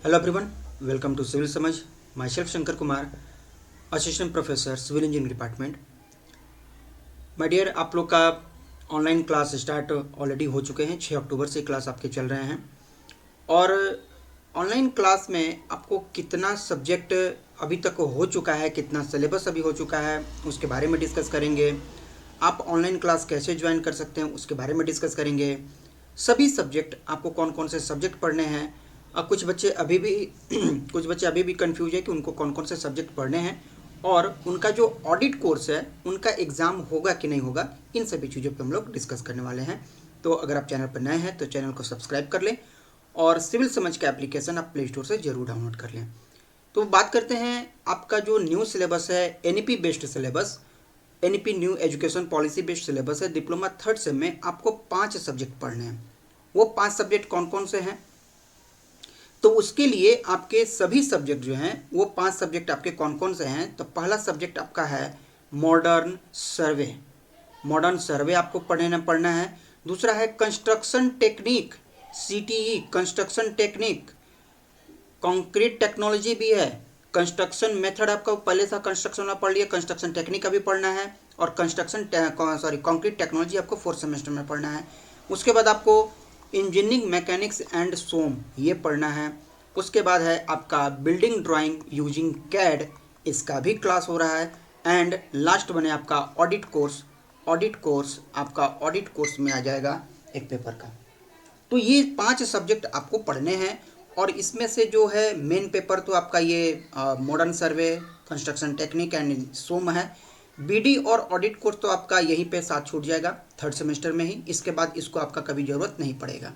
Hello everyone, welcome to civil समझ। Myself Shankar Kumar, assistant professor civil engineering department. My dear, आप लोग का online class start already हो चुके हैं। 6 अक्टूबर से क्लास आपके चल रहे हैं और ऑनलाइन क्लास में आपको कितना सब्जेक्ट अभी तक हो चुका है, कितना सिलेबस अभी हो चुका है, उसके बारे में डिस्कस करेंगे। आप ऑनलाइन क्लास कैसे ज्वाइन कर सकते हैं उसके बारे में डिस्कस करेंगे। सभी सब्जेक्ट, आपको कौन कौन से सब्जेक्ट पढ़ने हैं। कुछ बच्चे अभी भी कुछ बच्चे अभी भी कंफ्यूज है कि उनको कौन कौन से सब्जेक्ट पढ़ने हैं और उनका जो ऑडिट कोर्स है उनका एग्ज़ाम होगा कि नहीं होगा। इन सभी चीज़ों पे हम लोग डिस्कस करने वाले हैं। तो अगर आप चैनल पर नए हैं तो चैनल को सब्सक्राइब कर लें और सिविल समझ का एप्लीकेशन आप प्ले स्टोर से ज़रूर डाउनलोड कर लें। तो बात करते हैं आपका जो न्यू सिलेबस है, NEP based syllabus, NEP new education policy based syllabus है। डिप्लोमा थर्ड सेम में आपको 5 सब्जेक्ट पढ़ने हैं। वो 5 सब्जेक्ट कौन कौन से हैं? तो उसके लिए आपके सभी सब्जेक्ट जो हैं वो 5 सब्जेक्ट आपके कौन कौन से हैं? तो पहला सब्जेक्ट आपका है मॉडर्न सर्वे। मॉडर्न सर्वे आपको पढ़ना है। दूसरा है construction technique, CTE construction technique. Concrete technology भी है। कंस्ट्रक्शन मेथड आपका पहले से कंस्ट्रक्शन में पढ़ लिया, कंस्ट्रक्शन टेक्निक का भी पढ़ना है और कंक्रीट टेक्नोलॉजी आपको 4th सेमेस्टर में पढ़ना है। उसके बाद आपको इंजीनियरिंग मैकेनिक्स एंड सोम ये पढ़ना है। उसके बाद है आपका बिल्डिंग ड्राइंग यूजिंग कैड, इसका भी क्लास हो रहा है। एंड लास्ट बने आपका ऑडिट कोर्स। आपका ऑडिट कोर्स में आ जाएगा एक पेपर का। तो ये 5 सब्जेक्ट आपको पढ़ने हैं और इसमें से जो है मेन पेपर तो आपका ये modern survey, construction technique and सोम है। बीडी और ऑडिट कोर्स तो आपका यहीं पे साथ छूट जाएगा 3rd सेमेस्टर में ही। इसके बाद इसको आपका कभी ज़रूरत नहीं पड़ेगा,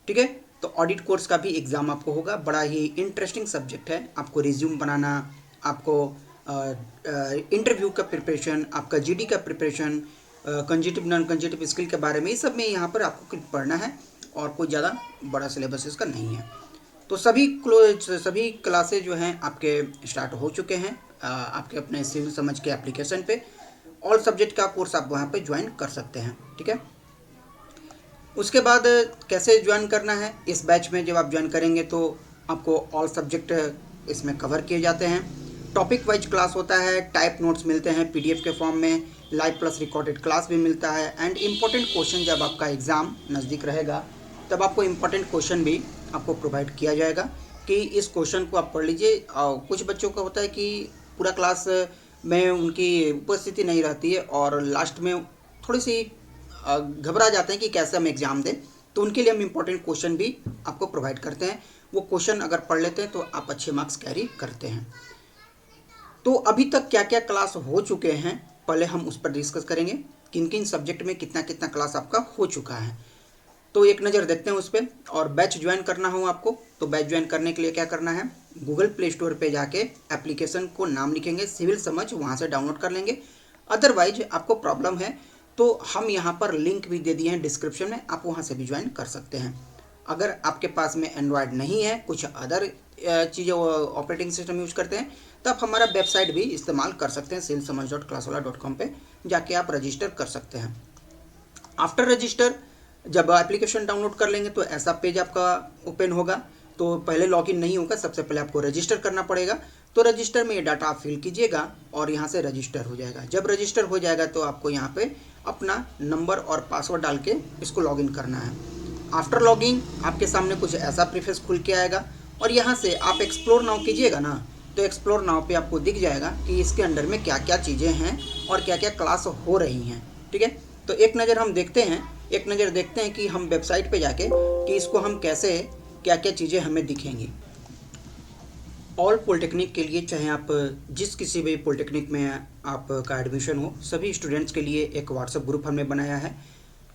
ठीक है। तो ऑडिट कोर्स का भी एग्ज़ाम आपको होगा। बड़ा ही इंटरेस्टिंग सब्जेक्ट है। आपको रिज्यूम बनाना, आपको इंटरव्यू का प्रिपरेशन, आपका जीडी का प्रिपरेशन, कंजेटिव नॉन कंजेटिव स्किल के बारे में, ये सब में यहाँ पर आपको पढ़ना है और कोई ज़्यादा बड़ा सिलेबस इसका नहीं है। तो सभी क्लासेज जो हैं आपके स्टार्ट हो चुके हैं आपके अपने सिविल समझ के एप्लीकेशन पे। ऑल सब्जेक्ट का कोर्स आप वहाँ पे ज्वाइन कर सकते हैं, ठीक है। उसके बाद कैसे ज्वाइन करना है? इस बैच में जब आप ज्वाइन करेंगे तो आपको ऑल सब्जेक्ट इसमें कवर किए जाते हैं। टॉपिक वाइज क्लास होता है, टाइप नोट्स मिलते हैं पीडीएफ के फॉर्म में, लाइव प्लस रिकॉर्डेड क्लास भी मिलता है। एंड इम्पोर्टेंट क्वेश्चन, जब आपका एग्ज़ाम नज़दीक रहेगा तब आपको इम्पोर्टेंट क्वेश्चन भी आपको प्रोवाइड किया जाएगा कि इस क्वेश्चन को आप पढ़ लीजिए। कुछ बच्चों का होता है कि पूरा क्लास में उनकी उपस्थिति नहीं रहती है और लास्ट में थोड़ी सी घबरा जाते हैं कि कैसे हम एग्ज़ाम दें। तो उनके लिए हम इम्पोर्टेंट क्वेश्चन भी आपको प्रोवाइड करते हैं। वो क्वेश्चन अगर पढ़ लेते हैं तो आप अच्छे मार्क्स कैरी करते हैं। तो अभी तक क्या क्या क्लास हो चुके हैं पहले हम उस पर डिस्कस करेंगे, किन किन सब्जेक्ट में कितना कितना क्लास आपका हो चुका है। तो एक नज़र देखते हैं उस पर। और बैच ज्वाइन करना हो आपको तो बैच ज्वाइन करने के लिए क्या करना है? गूगल प्ले स्टोर पे जाके एप्लीकेशन को नाम लिखेंगे सिविल समझ, वहाँ से डाउनलोड कर लेंगे। अदरवाइज आपको प्रॉब्लम है तो हम यहाँ पर लिंक भी दे दिए हैं डिस्क्रिप्शन में, आप वहाँ से भी ज्वाइन कर सकते हैं। अगर आपके पास में एंड्रॉयड नहीं है, कुछ अदर चीज़ें ऑपरेटिंग सिस्टम यूज करते हैं, तो आप हमारा वेबसाइट भी इस्तेमाल कर सकते हैं। civilsamaj.classwala.com पे जाके आप रजिस्टर कर सकते हैं। आफ्टर रजिस्टर जब एप्लीकेशन डाउनलोड कर लेंगे तो ऐसा पेज आपका ओपन होगा। तो पहले लॉगिन नहीं होगा, सबसे पहले आपको रजिस्टर करना पड़ेगा। तो रजिस्टर में ये डाटा आप फिल कीजिएगा और यहाँ से रजिस्टर हो जाएगा। जब रजिस्टर हो जाएगा तो आपको यहाँ पे अपना नंबर और पासवर्ड डाल के इसको लॉगिन करना है। आफ्टर लॉगिन आपके सामने कुछ ऐसा प्रीफेस खुल के आएगा और यहाँ से आप एक्सप्लोर नाउ कीजिएगा ना, तो एक्सप्लोर नाउ पे आपको दिख जाएगा कि इसके अंडर में क्या क्या चीज़ें हैं और क्या क्या क्लास हो रही हैं, ठीक है। तो एक नज़र देखते हैं कि हम वेबसाइट पे जाके कि इसको हम कैसे, क्या क्या चीज़ें हमें दिखेंगी। ऑल पॉलिटेक्निक के लिए, चाहे आप जिस किसी भी पॉलिटेक्निक में आपका एडमिशन हो, सभी स्टूडेंट्स के लिए एक व्हाट्सएप ग्रुप हमने बनाया है।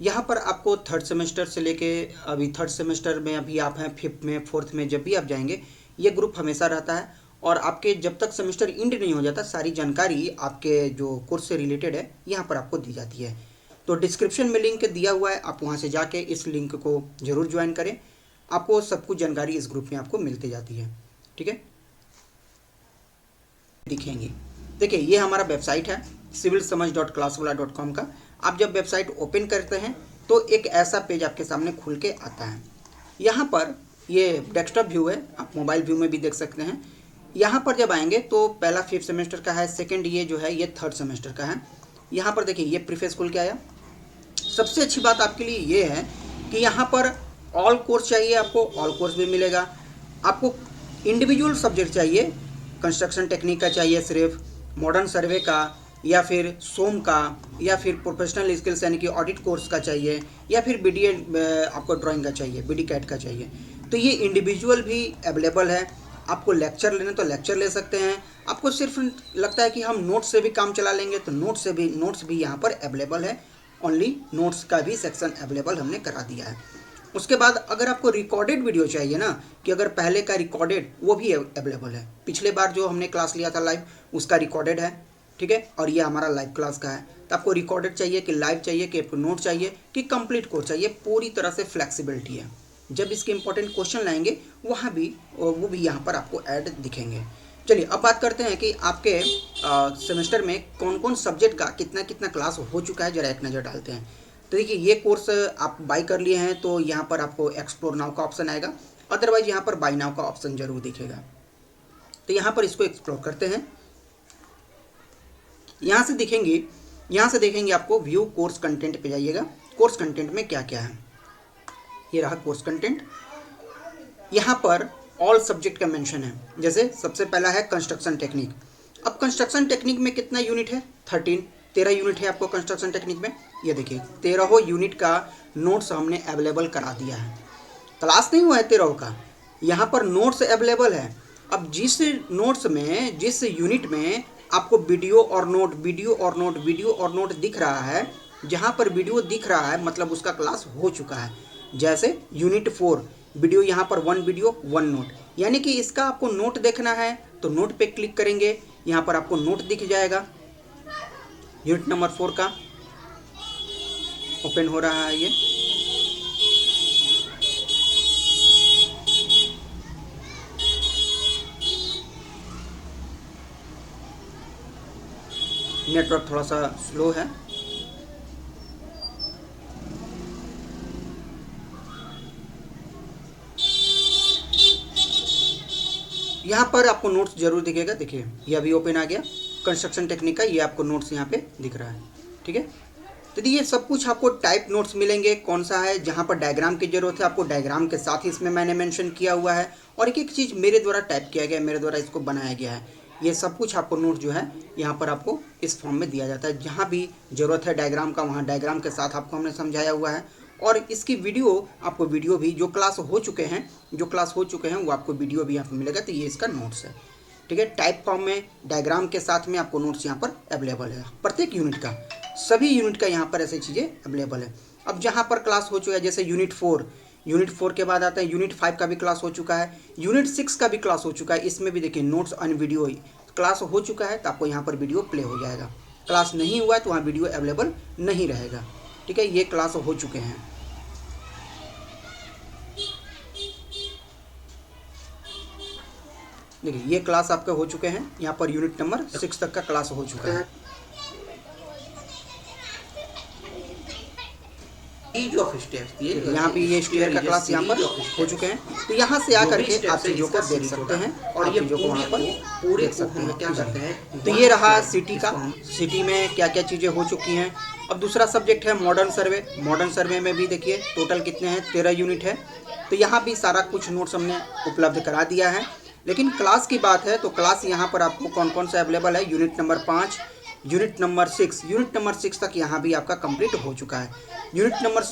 यहाँ पर आपको 3rd सेमेस्टर से लेके अभी 3rd सेमेस्टर में अभी आप हैं 5th में 4th में, जब भी आप जाएंगे ये ग्रुप हमेशा रहता है और आपके जब तक सेमेस्टर इंड नहीं हो जाता सारी जानकारी आपके जो कोर्स से रिलेटेड है यहाँ पर आपको दी जाती है। तो डिस्क्रिप्शन में लिंक दिया हुआ है, आप वहाँ से जाके इस लिंक को ज़रूर ज्वाइन करें। आपको सब कुछ जानकारी इस ग्रुप में आपको मिलती जाती है, ठीक है। दिखेंगे, देखिए ये हमारा वेबसाइट है civilsamaj.classwala.com का। आप जब वेबसाइट ओपन करते हैं तो एक ऐसा पेज आपके सामने खुल के आता है। यहाँ पर ये डेस्कटॉप व्यू है, आप मोबाइल व्यू में भी देख सकते हैं। यहाँ पर जब आएंगे तो पहला 5th सेमेस्टर का है, सेकंड ये जो है ये 3rd सेमेस्टर का है। यहाँ पर देखिए ये प्रीफेस खुल के आया। सबसे अच्छी बात आपके लिए ये है कि यहाँ पर ऑल कोर्स चाहिए आपको, ऑल कोर्स भी मिलेगा। आपको इंडिविजुअल सब्जेक्ट चाहिए, कंस्ट्रक्शन टेक्निक का चाहिए सिर्फ, मॉडर्न सर्वे का, या फिर सोम का, या फिर प्रोफेशनल स्किल्स यानी कि ऑडिट कोर्स का चाहिए, या फिर बीडीए आपको ड्राइंग का चाहिए, बीडी कैट का चाहिए, तो ये इंडिविजुअल भी अवेलेबल है। आपको लेक्चर लेने तो लेक्चर ले सकते हैं। आपको सिर्फ लगता है कि हम नोट्स से भी काम चला लेंगे तो नोट्स भी यहाँ पर अवेलेबल है। ओनली नोट्स का भी सेक्शन अवेलेबल हमने करा दिया है। उसके बाद अगर आपको रिकॉर्डेड वीडियो चाहिए ना, कि अगर पहले का रिकॉर्डेड, वो भी अवेलेबल है। पिछले बार जो हमने क्लास लिया था लाइव, उसका रिकॉर्डेड है, ठीक है, और ये हमारा लाइव क्लास का है। तो आपको रिकॉर्डेड चाहिए कि लाइव चाहिए कि आपको नोट चाहिए कि कंप्लीट कोर्स चाहिए, पूरी तरह से फ्लेक्सिबिलिटी है। जब इसके इंपॉर्टेंट क्वेश्चन लाएंगे वहाँ भी वो भी यहाँ पर आपको ऐड दिखेंगे। चलिए अब बात करते हैं कि आपके सेमेस्टर में कौन कौन सब्जेक्ट का कितना कितना क्लास हो चुका है, जरा एक नज़र डालते हैं। तो देखिए ये कोर्स आप बाई कर लिए हैं तो यहाँ पर आपको एक्सप्लोर नाउ का ऑप्शन आएगा, अदरवाइज यहाँ पर बाई नाउ का ऑप्शन जरूर दिखेगा। तो यहाँ पर इसको एक्सप्लोर करते हैं। यहाँ से देखेंगे आपको व्यू कोर्स कंटेंट पे जाइएगा। कोर्स कंटेंट में क्या क्या है, ये रहा कोर्स कंटेंट। यहाँ पर ऑल सब्जेक्ट का मेंशन है। जैसे सबसे पहला है कंस्ट्रक्शन टेक्निक। अब कंस्ट्रक्शन टेक्निक में कितना यूनिट है, 13 यूनिट है आपको कंस्ट्रक्शन टेक्निक में। ये देखिए 13 यूनिट का नोट्स हमने अवेलेबल करा दिया है। क्लास नहीं हुआ है 13 का, यहाँ पर नोट्स अवेलेबल है। अब जिस नोट्स में, जिस यूनिट में आपको वीडियो और नोट दिख रहा है, जहाँ पर वीडियो दिख रहा है मतलब उसका क्लास हो चुका है। जैसे यूनिट 4 वीडियो, यहाँ पर 1 वीडियो 1 नोट, यानी कि इसका आपको नोट देखना है तो नोट पे क्लिक करेंगे, यहाँ पर आपको नोट दिख जाएगा। यूनिट नंबर 4 का ओपन हो रहा है ये। नेटवर्क थोड़ा सा स्लो है। यहाँ पर आपको नोट्स जरूर दिखेगा। देखिए ये अभी ओपन आ गया कंस्ट्रक्शन टेक्निक का, ये आपको नोट्स यहाँ पे दिख रहा है, ठीक है। तो ये सब कुछ आपको टाइप नोट्स मिलेंगे। कौन सा है, जहाँ पर डायग्राम की जरूरत है आपको डायग्राम के साथ ही इसमें मैंने मेंशन किया हुआ है, और एक एक चीज़ मेरे द्वारा टाइप किया गया है, मेरे द्वारा इसको बनाया गया है। ये सब कुछ आपको नोट जो है यहाँ पर आपको इस फॉर्म में दिया जाता है। जहाँ भी ज़रूरत है डायग्राम का, वहाँ डायग्राम के साथ आपको हमने समझाया हुआ है। और इसकी वीडियो आपको, वीडियो भी जो क्लास हो चुके हैं वो आपको वीडियो भी यहाँ पर मिलेगा। तो ये इसका नोट्स है, ठीक है। टाइप फॉर्म में डायग्राम के साथ में आपको नोट्स यहाँ पर अवेलेबल है, प्रत्येक यूनिट का, सभी यूनिट का यहाँ पर ऐसी चीज़ें अवेलेबल है। अब जहाँ पर क्लास हो चुका है, जैसे यूनिट 4 के बाद आता है यूनिट 5 का भी क्लास हो चुका है, यूनिट 6 का भी क्लास हो चुका है। इसमें भी देखिए नोट्स एंड वीडियो क्लास हो चुका है तो आपको यहाँ पर वीडियो प्ले हो जाएगा। क्लास नहीं हुआ है तो वहाँ वीडियो अवेलेबल नहीं रहेगा, ठीक है। ये क्लास हो चुके हैं। देखिए ये क्लास आपके हो चुके हैं, यहाँ पर यूनिट नंबर 6 तक का क्लास हो चुका है। यहाँ पे ये स्टेयर का क्लास यहाँ पर हो चुके हैं। तो यहाँ से आकर के आप चीज़ों को देख सकते हैं और चीज़ों को वहाँ पर देख सकते हैं क्या करते हैं। तो ये रहा सिटी का, सिटी में क्या क्या चीज़ें हो चुकी हैं। अब दूसरा सब्जेक्ट है मॉडर्न सर्वे। मॉडर्न सर्वे में भी देखिए टोटल कितने हैं, 13 यूनिट है। तो यहाँ भी सारा कुछ नोट्स हमने उपलब्ध करा दिया है। लेकिन क्लास की बात है तो क्लास यहाँ पर आपको कौन कौन सा अवेलेबल है, यूनिट नंबर 5, यूनिट नंबर 6 तक यहाँ भी आपका कंप्लीट हो चुका है। यूनिट नंबर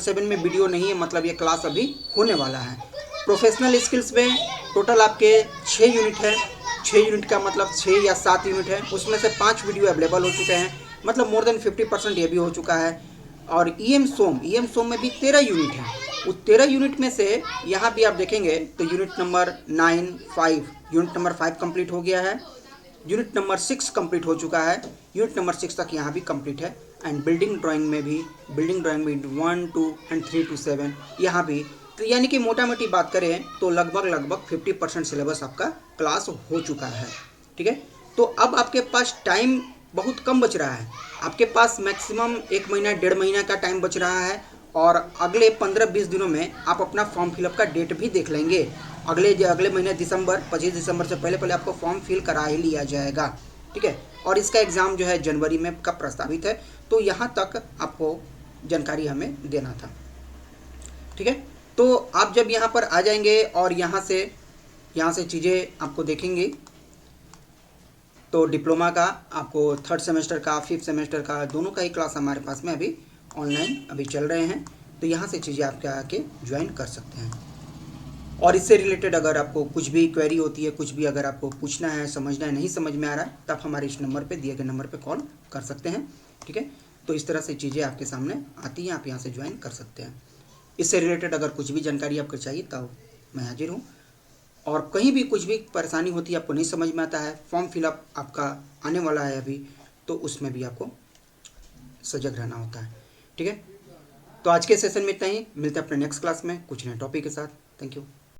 7 में वीडियो नहीं है, मतलब ये क्लास अभी होने वाला है। प्रोफेशनल स्किल्स में टोटल आपके 6 यूनिट है। 6 यूनिट का मतलब 6 या 7 यूनिट है, उसमें से 5 वीडियो अवेलेबल हो चुके हैं, मतलब मोर देन 50% ये भी हो चुका है। और ईएम सोम में भी 13 यूनिट है। उस 13 यूनिट में से यहाँ भी आप देखेंगे तो यूनिट नंबर 5 कंप्लीट हो गया है। यूनिट नंबर 6 कंप्लीट हो चुका है। यूनिट नंबर 6 तक यहाँ भी कंप्लीट है। एंड बिल्डिंग ड्राइंग में 1, 2 एंड 3 to 7 यहाँ भी। तो यानी कि मोटा मोटी बात करें तो लगभग 50% सिलेबस आपका क्लास हो चुका है, ठीक है। तो अब आपके पास टाइम बहुत कम बच रहा है। आपके पास मैक्सिमम 1 महीना 1.5 महीना का टाइम बच रहा है और अगले 15-20 दिनों में आप अपना फॉर्म फिलअप का डेट भी देख लेंगे। अगले महीने दिसंबर 25 दिसंबर से पहले पहले आपको फॉर्म फिल करा ही लिया जाएगा, ठीक है। और इसका एग्ज़ाम जो है जनवरी में का प्रस्तावित है। तो यहाँ तक आपको जानकारी हमें देना था, ठीक है। तो आप जब यहाँ पर आ जाएंगे और यहाँ से चीज़ें आपको देखेंगे, तो डिप्लोमा का आपको 3rd सेमेस्टर का 5th सेमेस्टर का दोनों का ही क्लास हमारे पास में अभी ऑनलाइन अभी चल रहे हैं। तो यहाँ से चीज़ें आप आके ज्वाइन कर सकते हैं। और इससे रिलेटेड अगर आपको कुछ भी क्वेरी होती है, कुछ भी अगर आपको पूछना है, समझना है, नहीं समझ में आ रहा है, तो आप हमारे इस नंबर पे दिए गए नंबर पे कॉल कर सकते हैं, ठीक है। तो इस तरह से चीज़ें आपके सामने आती हैं, आप यहाँ से ज्वाइन कर सकते हैं। इससे रिलेटेड अगर कुछ भी जानकारी आपको चाहिए तो मैं हाजिर हूँ। और कहीं भी कुछ भी परेशानी होती है, आपको नहीं समझ में आता है, फॉर्म फिलअप आपका आने वाला है अभी, तो उसमें भी आपको सजग रहना होता है, ठीक है। तो आज के सेशन में इतना ही, मिलते हैं अपने नेक्स्ट क्लास में कुछ नए टॉपिक के साथ। Thank you.